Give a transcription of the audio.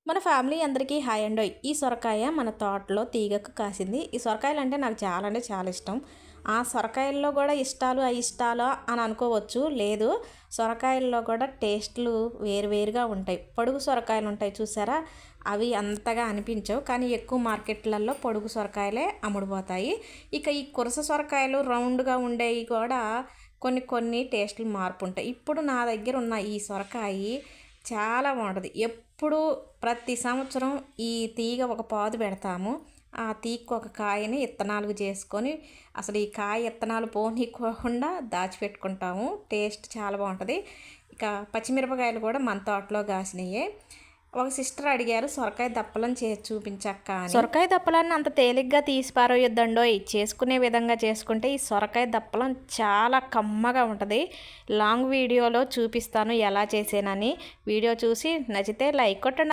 మన ఫ్యామిలీ అందరికీ హాయ్ అండోయ్. ఈ సొరకాయ మన తోటలో తీగకు కాసింది. ఈ సొరకాయలు అంటే నాకు చాలా అంటే చాలా ఇష్టం. ఆ సొరకాయల్లో కూడా ఇష్టాలు అయిష్టాలా అని అనుకోవచ్చు. లేదు, సొరకాయల్లో కూడా టేస్ట్లు వేరువేరుగా ఉంటాయి. పొడుగు సొరకాయలు ఉంటాయి చూసారా, అవి అంతగా అనిపించవు, కానీ ఎక్కువ మార్కెట్లలో పొడుగు సొరకాయలే అమ్ముడుపోతాయి. ఇక ఈ కురస సొరకాయలు రౌండ్గా ఉండేవి కూడా కొన్ని కొన్ని టేస్ట్లు మార్పు ఉంటాయి. ఇప్పుడు నా దగ్గర ఉన్న ఈ సొరకాయ చాలా బాగుంటుంది. ఎప్పుడు ప్రతి సంవత్సరం ఈ తీగ ఒక పాదు పెడతాము. ఆ తీగకు ఒక కాయని ఇత్తనాలు చేసుకొని అసలు ఈ కాయ ఇత్తనాలు పోనీకోకుండా దాచిపెట్టుకుంటాము. టేస్ట్ చాలా బాగుంటుంది. ఇక పచ్చిమిరపకాయలు కూడా మన తోటలో కాసినాయే. ఒక సిస్టర్ అడిగారు సొరకాయ దప్పలం చేసి చూపించక్క అని. సొరకాయ దప్పలాన్ని అంత తేలిగ్గా తీసి పారేయొద్దండో, చేసుకునే విధంగా చేసుకుంటే ఈ సొరకాయ దప్పలం చాలా కమ్మగా ఉంటుంది. లాంగ్ వీడియోలో చూపిస్తాను ఎలా చేసానని. వీడియో చూసి నచ్చితే లైక్ కొట్టండి.